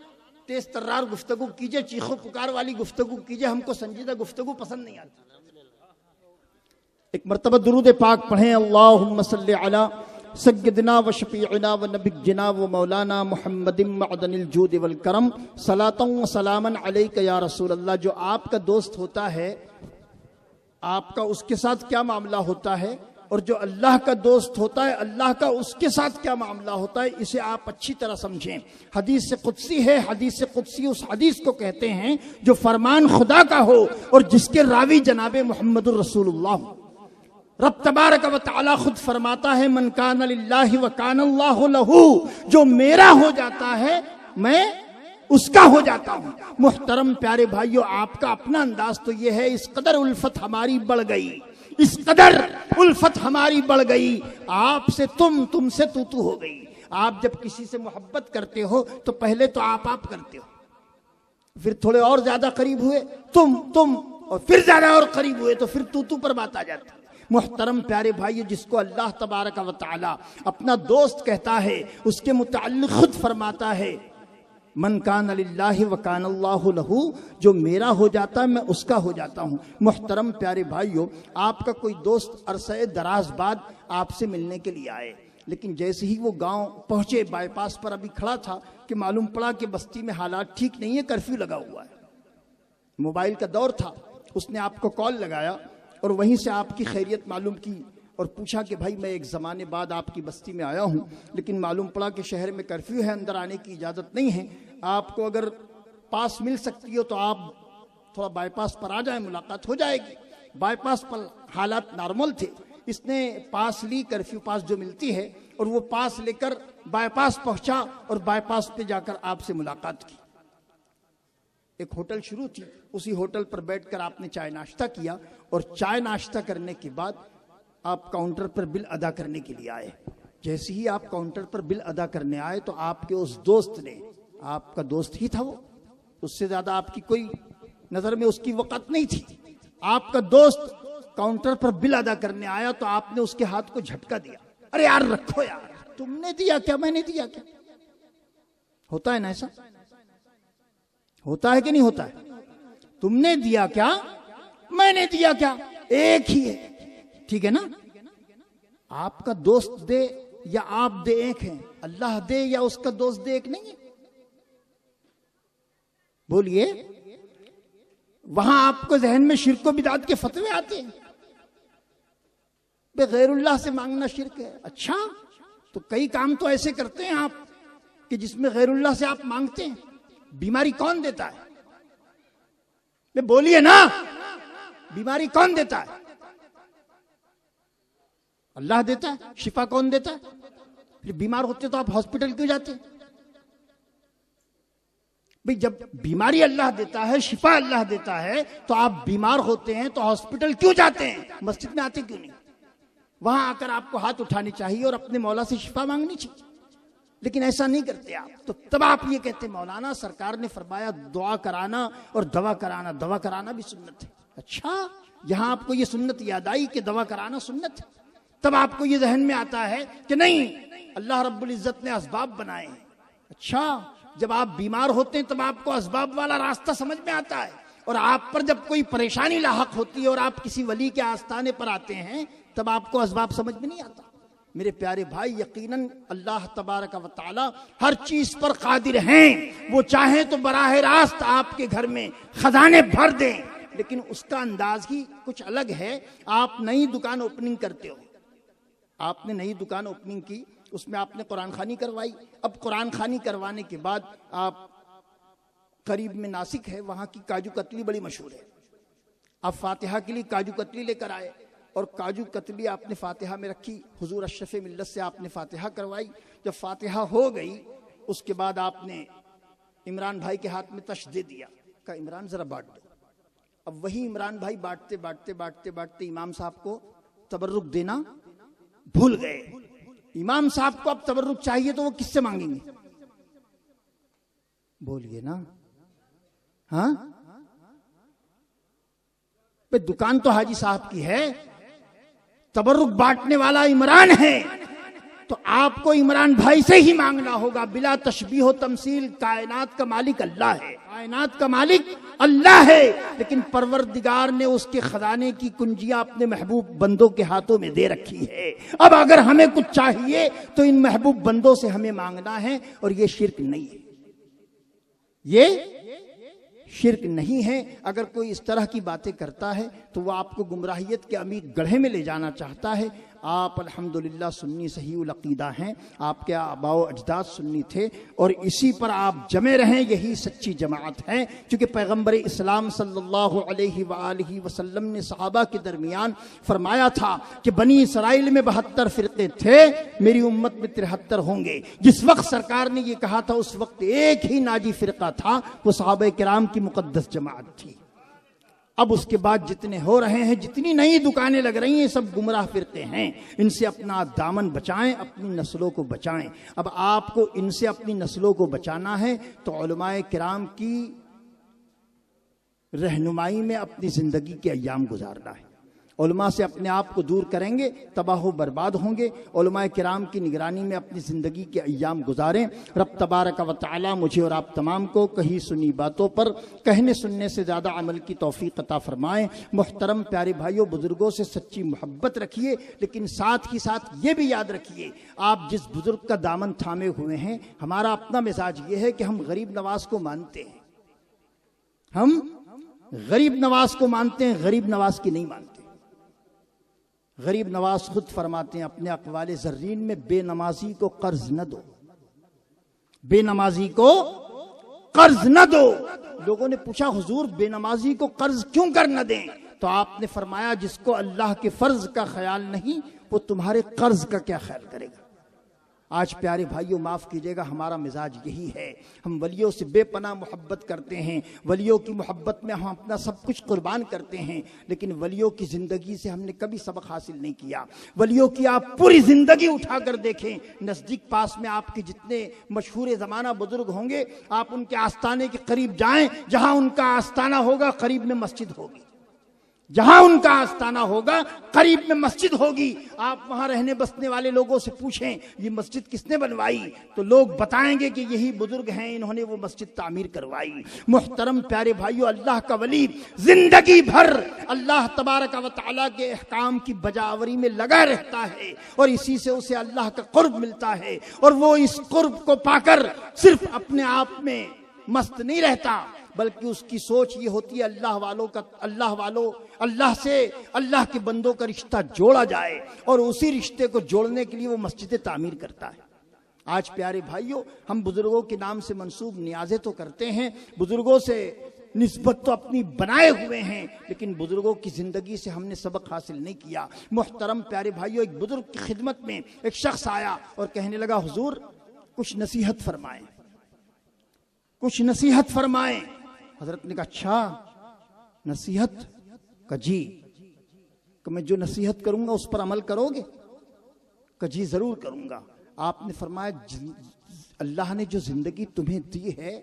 तेज तर्रार गुफ्तगू कीजिए, चीखो पुकार वाली गुफ्तगू कीजिए, हमको संजीदा गुफ्तगू पसंद नहीं आती। एक मर्तबा दुरूद पाक पढ़ें, अल्लाहुम्मा सल्लि अला सय्यदिना व शफीअना व नबिय्यिना व मौलाना मुहम्मदिन मअदनिल जूद वल करम, सलातन व सलामन अलैका या रसूल अल्लाह। जो आपका दोस्त होता है, आपका उसके साथ क्या मामला होता है, और जो अल्लाह का दोस्त होता है, अल्लाह का उसके साथ क्या मामला होता है, इसे आप अच्छी तरह समझें। हदीस से कुदसी है, हदीस से कुदसी उस हदीस को कहते हैं जो फरमान खुदा का हो और जिसके रावी जनाबे मुहम्मदुर रसूलुल्लाह। रब तबारक व तआला खुद फरमाता है, मन कान लिल्लाहि व कान अल्लाहु लहू, जो मेरा हो जाता है मैं उसका हो जाता हूं। मुहतरम प्यारे भाइयों, आपका अपना अंदाज तो यह है, इस कदर उल्फत हमारी बढ़ गई, इस कदर उल्फत हमारी बढ़ गई, आपसे तुमसे तू हो गई। आप जब किसी से मोहब्बत करते हो तो पहले तो आप करते हो, फिर थोड़े और ज्यादा करीब हुए तुम, और फिर ज्यादा और करीब हुए तो फिर तू पर बात आ जाती है। मुहतरम प्यारे भाइयों, जिसको अल्लाह तबारक व तआला अपना दोस्त कहता है, उसके मुताल्लिक खुद फरमाता है, मन कान लिल्लाहि व कान अल्लाहु लहू, जो मेरा हो जाता है मैं उसका हो जाता हूँ। मुहतरम प्यारे भाइयों, आपका कोई दोस्त अरसे दराज बाद आपसे मिलने के लिए आए, लेकिन जैसे ही वो गांव पहुंचे, बाईपास पर अभी खड़ा था कि मालूम पड़ा कि बस्ती में हालात ठीक नहीं है, कर्फ्यू लगा हुआ है। मोबाइल का दौर था, उसने आपको कॉल लगाया और वहीं से आपकी खैरियत मालूम की और पूछा कि भाई मैं एक ज़माने बाद आपकी बस्ती में आया हूँ, लेकिन मालूम पड़ा कि शहर में कर्फ्यू है, अंदर आने की इजाज़त नहीं है, आपको अगर पास मिल सकती हो तो आप थोड़ा बाईपास पर आ जाए, मुलाकात हो जाएगी। बाईपास पर हालात नॉर्मल थे, इसने पास ली, कर्फ्यू पास जो मिलती है, और वो पास लेकर बाईपास पहुंचा और बाईपास पे जाकर आपसे मुलाकात की। एक होटल शुरू थी, उसी होटल पर बैठकर आपने चाय नाश्ता किया, और चाय नाश्ता करने के बाद आप काउंटर पर बिल अदा करने के लिए आए। जैसे ही आप काउंटर पर बिल अदा करने आए तो आपके उस दोस्त ने, आपका दोस्त ही था वो, उससे ज्यादा आपकी कोई नजर में उसकी वक़्त नहीं थी, आपका दोस्त काउंटर पर बिल अदा करने आया तो आपने उसके हाथ को झटका दिया, अरे यार रखो यार, तुमने दिया क्या, मैंने दिया क्या? होता है ना ऐसा, होता है कि नहीं होता है? तुमने दिया क्या, मैंने दिया क्या, एक ही है, ठीक है ना? आपका दोस्त दे या आप दे एक हैं, अल्लाह दे या उसका दोस्त दे एक नहीं है? बोलिए। वहां आपको जहन में शिर्क व बिदात के फतवे आते हैं, गैरुल्लाह से मांगना शिर्क है। अच्छा, तो कई काम तो ऐसे करते हैं आप कि जिसमें गैरुल्लाह से आप मांगते हैं। बीमारी कौन देता है? बोलिए ना, बीमारी कौन देता है? अल्लाह देता है। शिफा कौन देता है? फिर बीमार होते तो आप हॉस्पिटल क्यों जाते? भाई जब बीमारी अल्लाह देता है, शिफा अल्लाह देता है, तो आप बीमार होते हैं तो हॉस्पिटल क्यों जाते हैं? मस्जिद में आते क्यों नहीं? वहां आकर आपको हाथ उठानी चाहिए और अपने मौला से शिफा मांगनी चाहिए, लेकिन ऐसा नहीं करते आप। तो तब आप ये कहते मौलाना सरकार ने फरमाया दुआ कराना और दवा कराना, दवा कराना भी सुन्नत है। अच्छा, यहां आपको ये सुन्नत याद आई कि दवा कराना सुन्नत है, तब आपको ये जहन में आता है कि नहीं, अल्लाह रब्बुल इज्जत ने असबाब बनाए हैं। अच्छा, जब आप बीमार होते हैं तब आपको असबाब वाला रास्ता समझ में आता है, और आप पर जब कोई परेशानी लाहक होती है और आप किसी वली के आस्थाने पर आते हैं तब आपको असबाब समझ में नहीं आता। मेरे प्यारे भाई, यकीनन अल्लाह तबारक व तआला हर चीज पर कादिर हैं। वो चाहें तो बराह रास्त आपके घर में खजाने भर दें, लेकिन उसका अंदाज ही कुछ अलग है। आप नई दुकान ओपनिंग करते हो, आपने नई दुकान ओपनिंग की, उसमें आपने कुरान खानी करवाई। अब कुरान खानी करवाने के बाद आप करीब में नासिक है, वहां की काजू कतली बड़ी मशहूर है। आप फातिहा के लिए काजू कतली लेकर आए और काजू कतली आपने फातिहा में रखी, हुजूर अशरफ मिल्लत से आपने फातिहा करवाई। जब फातिहा हो गई उसके बाद आपने इमरान भाई के हाथ में तश दे दिया, कहा इमरान जरा बांट दो। अब वही इमरान भाई बांटते बांटते बांटते बांटते इमाम साहब को तबर्रुक देना भूल गए। इमाम साहब को अब तबर्रुक चाहिए तो वो किससे मांगेंगे? बोलिए ना। हाँ, दुकान तो हाजी साहब की है, तबर्रुक बांटने वाला इमरान है, तो आपको इमरान भाई से ही मांगना होगा, बिला तशबीह व तमसील। कायनात का मालिक अल्लाह है, कायनात का मालिक अल्लाह है, लेकिन परवरदिगार ने उसके खजाने की कुंजियां अपने महबूब बंदों के हाथों में दे रखी है। अब अगर हमें कुछ चाहिए तो इन महबूब बंदों से हमें मांगना है, और ये शिर्क नहीं है, ये शिर्क नहीं है। अगर कोई इस तरह की बातें करता है तो वह आपको गुमराहियत के अमीर गढ़े में ले जाना चाहता है। आप अल्हम्दुलिल्लाह सुन्नी सहीउल अकीदा हैं, आपके आबाओ अजदाद सुन्नी थे और इसी पर आप जमे रहें, यही सच्ची जमात है। क्योंकि पैगम्बर इस्लाम सल्लल्लाहु अलैहि वसल्लम ने सहाबा के दरमियान फरमाया था कि बनी इसराइल में 72 फिरके थे, मेरी उम्मत में 73 होंगे। जिस वक्त सरकार ने ये कहा था उस वक्त एक ही नाजी फिरका था, वो सहाबा किराम की मुकद्दस जमात थी। अब उसके बाद जितने हो रहे हैं, जितनी नई दुकानें लग रही हैं, सब गुमराह फिरके हैं। इनसे अपना दामन बचाएं, अपनी नस्लों को बचाएं। अब आपको इनसे अपनी नस्लों को बचाना है तो उलमाए किराम की रहनुमाई में अपनी जिंदगी के अय्याम गुजारना है। उलमा से अपने आप को दूर करेंगे, तबाह बर्बाद होंगे। उलमाए किराम की निगरानी में अपनी ज़िंदगी के अय्याम गुजारें। रब तबारक व तआला मुझे और आप तमाम को कही सुनी बातों पर कहने सुनने से ज़्यादा अमल की तौफीक अता फरमाएं। मुहतरम प्यारे भाइयों, बुज़ुर्गों से सच्ची मोहब्बत रखिए, लेकिन साथ ही साथ ये भी याद रखिए, आप जिस बुज़ुर्ग का दामन थामे हुए हैं, हमारा अपना मिजाज ये है कि हम गरीब नवाज को मानते हैं, हम गरीब नवाज को मानते हैं, गरीब नवाज की नहीं मानते। गरीब नवाज खुद फरमाते हैं अपने अक़वाले ज़र्रीन में, बेनमाजी को कर्ज न दो, बेनमाजी को कर्ज न दो। लोगों ने पूछा हुजूर बेनमाजी को कर्ज क्यों कर न दें? तो आपने फरमाया जिसको अल्लाह के फर्ज का ख्याल नहीं, वो तुम्हारे कर्ज का क्या ख्याल करेगा। आज प्यारे भाइयों माफ़ कीजिएगा, हमारा मिजाज यही है। हम वलियों से बेपनाह मोहब्बत करते हैं, वलियों की मोहब्बत में हम अपना सब कुछ कुर्बान करते हैं, लेकिन वलियों की ज़िंदगी से हमने कभी सबक हासिल नहीं किया। वलियों की आप पूरी ज़िंदगी उठाकर देखें, नज़दीक पास में आपके जितने मशहूर ज़माना बुजुर्ग होंगे, आप उनके आस्थाने के करीब जाएं, जहां उनका आस्थाना होगा करीब में मस्जिद होगी। जहां उनका आस्थाना होगा, करीब में मस्जिद होगी, आप वहां रहने बसने वाले लोगों से पूछें ये मस्जिद किसने बनवाई, तो लोग बताएंगे कि यही बुजुर्ग हैं, इन्होंने वो मस्जिद तामीर करवाई। मुहतरम प्यारे भाइयों, अल्लाह का वली जिंदगी भर अल्लाह तबारक व तआला के अहकाम की बजावरी में लगा रहता है और इसी से उसे अल्लाह का कुर्ब मिलता है, और वो इस कुर्ब को पाकर सिर्फ अपने आप में मस्त नहीं रहता, बल्कि उसकी सोच ये होती है अल्लाह से अल्लाह के बंदों का रिश्ता जोड़ा जाए, और उसी रिश्ते को जोड़ने के लिए वो मस्जिदें तामीर करता है। आज प्यारे भाइयों, हम बुजुर्गों के नाम से मंसूब नियाज़ें तो करते हैं, बुजुर्गों से निस्बत तो अपनी बनाए हुए हैं, लेकिन बुजुर्गों की जिंदगी से हमने सबक हासिल नहीं किया। मुहतरम प्यारे भाइयों, एक बुजुर्ग की खिदमत में एक शख्स आया और कहने लगा, हुजूर कुछ नसीहत फरमाएं, कुछ नसीहत फरमाएं। हजरत ने कहा, अच्छा नसीहत का जी, कि मैं जो नसीहत करूंगा उस पर अमल करोगे? का जी जरूर करूंगा। आपने फरमाया, अल्लाह ने जो जिंदगी तुम्हें दी है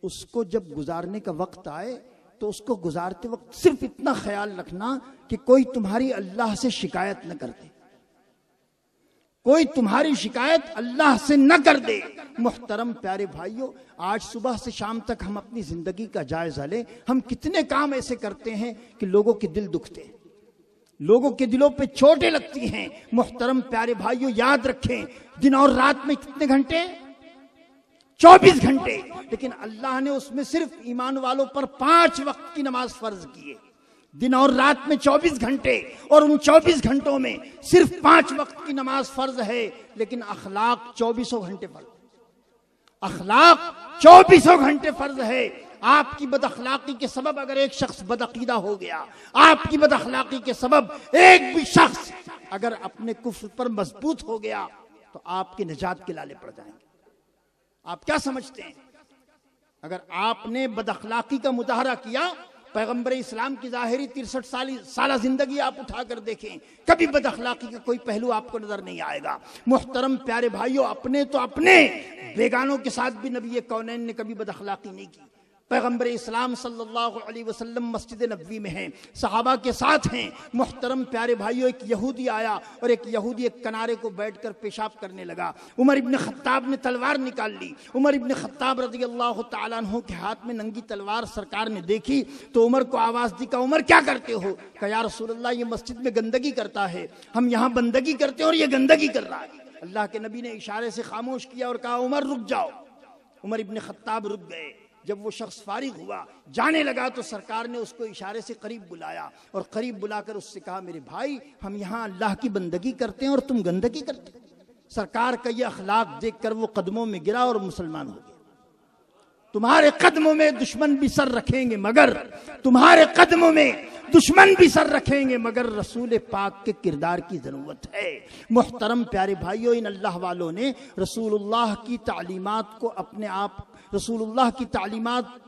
उसको जब गुजारने का वक्त आए तो उसको गुजारते वक्त सिर्फ इतना ख्याल रखना कि कोई तुम्हारी अल्लाह से शिकायत न कर दे, कोई तुम्हारी शिकायत अल्लाह से न कर दे। मुहतरम प्यारे भाइयों, आज सुबह से शाम तक हम अपनी जिंदगी का जायजा लें, हम कितने काम ऐसे करते हैं कि लोगों के दिल दुखते हैं, लोगों के दिलों पे चोटें लगती हैं। मुहतरम प्यारे भाइयों, याद रखें, दिन और रात में कितने घंटे? 24 घंटे, लेकिन अल्लाह ने उसमें सिर्फ ईमान वालों पर 5 वक्त की नमाज फर्ज की है। दिन और रात में 24 घंटे, और उन 24 घंटों में सिर्फ 5 वक्त की नमाज फर्ज है, लेकिन अखलाक 24 घंटे फर्ज, अखलाक 24 घंटे फर्ज है। आपकी बदअखलाकी के सबब अगर एक शख्स बदअकीदा हो गया, आपकी बदअखलाकी के सबब एक भी शख्स अगर अपने कुफ्र पर मजबूत हो गया, तो आपके निजात के लाले पड़ जाएंगे। आप क्या समझते हैं? अगर आपने बदअखलाकी का मुजाहरा किया, पैगंबर इस्लाम की ज़ाहिरी 63 साल जिंदगी आप उठाकर देखें, कभी बदअखलाकी का कोई पहलू आपको नजर नहीं आएगा। मुहतरम प्यारे भाइयों, अपने तो अपने, बेगानों के साथ भी नबी कौनैन ने कभी बदअखलाकी नहीं की। पैगंबर इस्लाम सल्लल्लाहु अलैहि वसल्लम मस्जिद नबवी में हैं, सहाबा के साथ हैं। मुहतरम प्यारे भाइयों, एक यहूदी आया और एक यहूदी एक किनारे को बैठकर पेशाब करने लगा। उमर इब्न खत्ताब ने तलवार निकाल ली। उमर इब्न खत्ताब रज़ियल्लाहु ताला अन्हु के हाथ में नंगी तलवार सरकार ने देखी तो उमर को आवाज दी, का उमर क्या करते हो? कहा, या रसूलल्लाह, ये मस्जिद में गंदगी करता है, हम यहाँ बंदगी करते हैं और ये गंदगी कर रहा है। अल्लाह के नबी ने इशारे से खामोश किया और कहा, उमर रुक जाओ। उमर इब्न खत्ताब रुक गए। जब वो शख्स फारिग हुआ, जाने लगा, तो सरकार ने उसको इशारे से करीब बुलाया और करीब बुलाकर उससे कहा, मेरे भाई, हम यहाँ अल्लाह की बंदगी करते हैं और तुम गंदगी करते हो। सरकार का ये अखलाक देखकर वो कदमों में गिरा और मुसलमान हो गया। तुम्हारे कदमों में दुश्मन भी सर रखेंगे, मगर तुम्हारे कदमों में दुश्मन भी सर रखेंगे, मगर रसूल पाक के किरदार की जरूरत है। मुहतरम प्यारे भाइयों, इन अल्लाह वालों ने रसूलुल्लाह की तालीमात को अपने आप, रसूलुल्लाह की तालीमात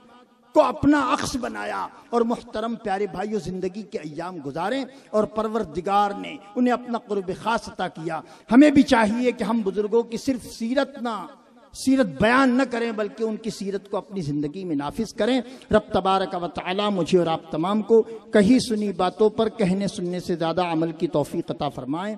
को अपना अक्स बनाया और मुहतरम प्यारे भाइयों, जिंदगी के अय्याम गुजारें और परवरदिगार ने उन्हें अपना कुर्ब खास अता किया। हमें भी चाहिए कि हम बुजुर्गों की सिर्फ सीरत बयान न करें, बल्कि उनकी सीरत को अपनी ज़िंदगी में नाफिज करें। रब तबारक व तआला मुझे और आप तमाम को कही सुनी बातों पर कहने सुनने से ज़्यादा अमल की तौफीक अता फरमाएं।